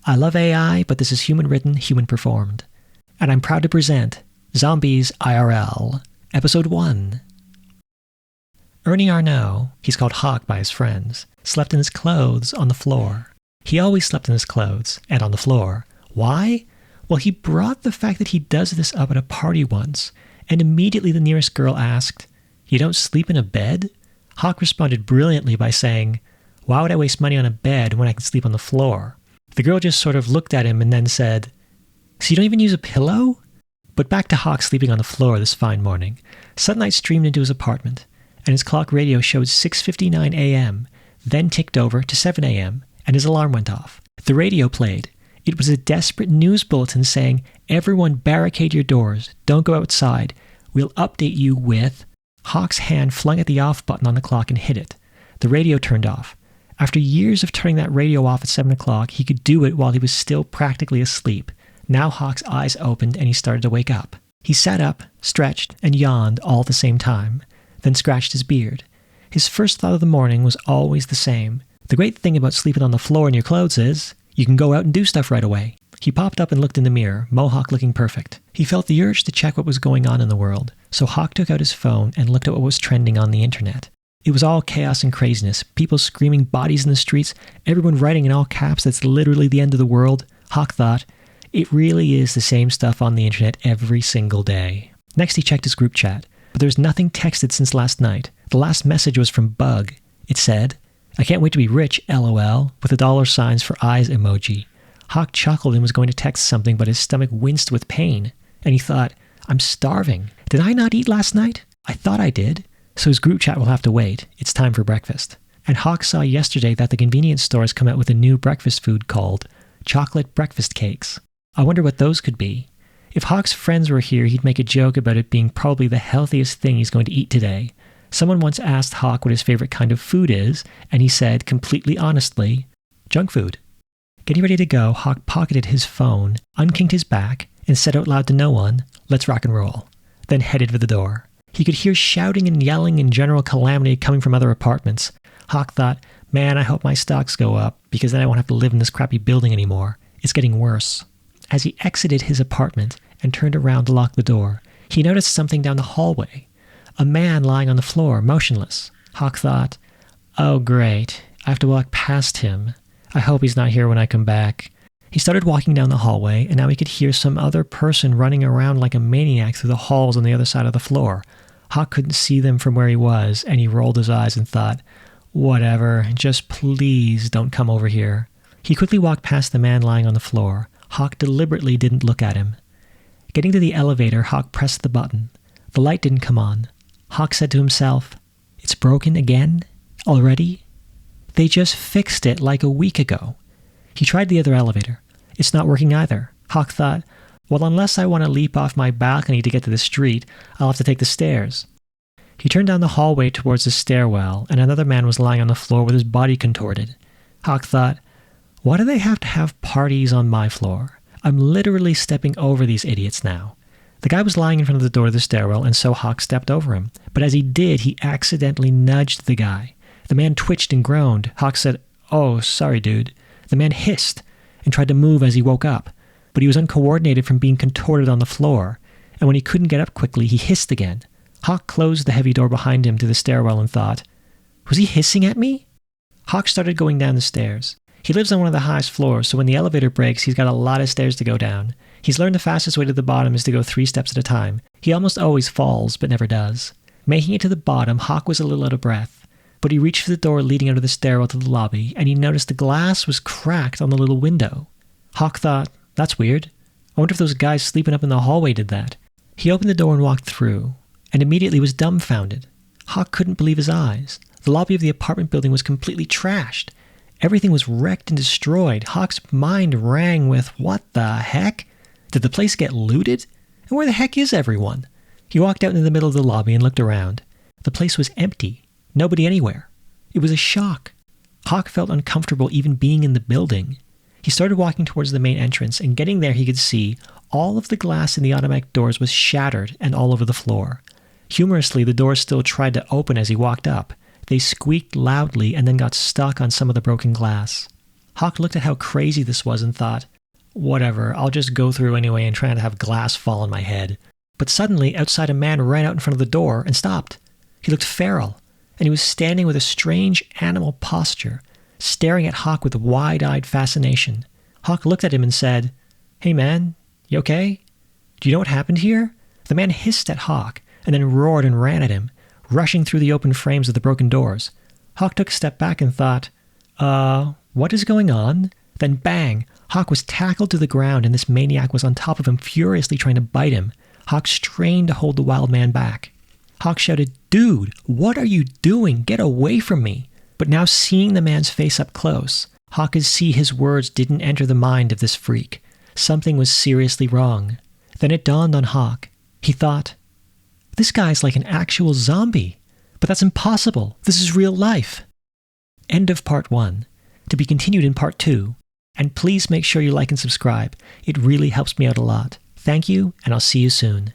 I love AI, but this is human written, human performed. And I'm proud to present Zombies IRL, Episode 1. Ernie Arnault, he's called Hawk by his friends, slept in his clothes on the floor. He always slept in his clothes and on the floor. Why? Well, he brought the fact that he does this up at a party once, and immediately the nearest girl asked, "You don't sleep in a bed?" Hawk responded brilliantly by saying, "Why would I waste money on a bed when I can sleep on the floor?" The girl just sort of looked at him and then said, "So you don't even use a pillow?" But back to Hawk sleeping on the floor this fine morning. Sunlight streamed into his apartment, and his clock radio showed 6:59 a.m., then ticked over to 7 a.m., and his alarm went off. The radio played. It was a desperate news bulletin saying, "Everyone barricade your doors. Don't go outside. We'll update you with..." Hawk's hand flung at the off button on the clock and hit it. The radio turned off. After years of turning that radio off at 7 o'clock, he could do it while he was still practically asleep. Now Hawk's eyes opened and he started to wake up. He sat up, stretched, and yawned all at the same time, then scratched his beard. His first thought of the morning was always the same. The great thing about sleeping on the floor in your clothes is, you can go out and do stuff right away. He popped up and looked in the mirror, mohawk looking perfect. He felt the urge to check what was going on in the world, so Hawk took out his phone and looked at what was trending on the internet. It was all chaos and craziness, people screaming, bodies in the streets, everyone writing in all caps that's literally the end of the world. Hawk thought, it really is the same stuff on the internet every single day. Next he checked his group chat, but there was nothing texted since last night. The last message was from Bug. It said, "I can't wait to be rich, LOL," with the dollar signs for eyes emoji. Hawk chuckled and was going to text something, but his stomach winced with pain. And he thought, I'm starving. Did I not eat last night? I thought I did. So his group chat will have to wait. It's time for breakfast. And Hawk saw yesterday that the convenience store has come out with a new breakfast food called chocolate breakfast cakes. I wonder what those could be. If Hawk's friends were here, he'd make a joke about it being probably the healthiest thing he's going to eat today. Someone once asked Hawk what his favorite kind of food is, and he said, completely honestly, junk food. Getting ready to go, Hawk pocketed his phone, unkinked his back, and said out loud to no one, "Let's rock and roll," then headed for the door. He could hear shouting and yelling and general calamity coming from other apartments. Hawk thought, man, I hope my stocks go up, because then I won't have to live in this crappy building anymore. It's getting worse. As he exited his apartment and turned around to lock the door, he noticed something down the hallway. A man lying on the floor, motionless. Hawk thought, oh great, I have to walk past him. I hope he's not here when I come back. He started walking down the hallway, and now he could hear some other person running around like a maniac through the halls on the other side of the floor. Hawk couldn't see them from where he was, and he rolled his eyes and thought, whatever, just please don't come over here. He quickly walked past the man lying on the floor. Hawk deliberately didn't look at him. Getting to the elevator, Hawk pressed the button. The light didn't come on. Hawk said to himself, it's broken again? Already? They just fixed it like a week ago. He tried the other elevator. It's not working either. Hawk thought, well, unless I want to leap off my balcony to get to the street, I'll have to take the stairs. He turned down the hallway towards the stairwell, and another man was lying on the floor with his body contorted. Hawk thought, why do they have to have parties on my floor? I'm literally stepping over these idiots now. The guy was lying in front of the door of the stairwell, and so Hawk stepped over him. But as he did, he accidentally nudged the guy. The man twitched and groaned. Hawk said, oh, sorry, dude. The man hissed and tried to move as he woke up, but he was uncoordinated from being contorted on the floor, and when he couldn't get up quickly, he hissed again. Hawk closed the heavy door behind him to the stairwell and thought, was he hissing at me? Hawk started going down the stairs. He lives on one of the highest floors, so when the elevator breaks, he's got a lot of stairs to go down. He's learned the fastest way to the bottom is to go 3 steps at a time. He almost always falls, but never does. Making it to the bottom, Hawk was a little out of breath, but he reached for the door leading out of the stairwell to the lobby, and he noticed the glass was cracked on the little window. Hawk thought, that's weird. I wonder if those guys sleeping up in the hallway did that. He opened the door and walked through, and immediately was dumbfounded. Hawk couldn't believe his eyes. The lobby of the apartment building was completely trashed. Everything was wrecked and destroyed. Hawk's mind rang with, what the heck? Did the place get looted? And where the heck is everyone? He walked out into the middle of the lobby and looked around. The place was empty. Nobody anywhere. It was a shock. Hawk felt uncomfortable even being in the building. He started walking towards the main entrance, and getting there he could see all of the glass in the automatic doors was shattered and all over the floor. Humorously, the doors still tried to open as he walked up. They squeaked loudly and then got stuck on some of the broken glass. Hawk looked at how crazy this was and thought, whatever, I'll just go through anyway and try not to have glass fall on my head. But suddenly, outside a man ran out in front of the door and stopped. He looked feral, and he was standing with a strange animal posture, staring at Hawk with wide-eyed fascination. Hawk looked at him and said, "Hey man, you okay? Do you know what happened here?" The man hissed at Hawk, and then roared and ran at him, rushing through the open frames of the broken doors. Hawk took a step back and thought, what is going on? Then bang! Hawk was tackled to the ground and this maniac was on top of him, furiously trying to bite him. Hawk strained to hold the wild man back. Hawk shouted, "Dude, what are you doing? Get away from me!" But now seeing the man's face up close, Hawk could see his words didn't enter the mind of this freak. Something was seriously wrong. Then it dawned on Hawk. He thought, this guy's like an actual zombie. But that's impossible. This is real life. End of part 1. To be continued in part 2. And please make sure you like and subscribe. It really helps me out a lot. Thank you, and I'll see you soon.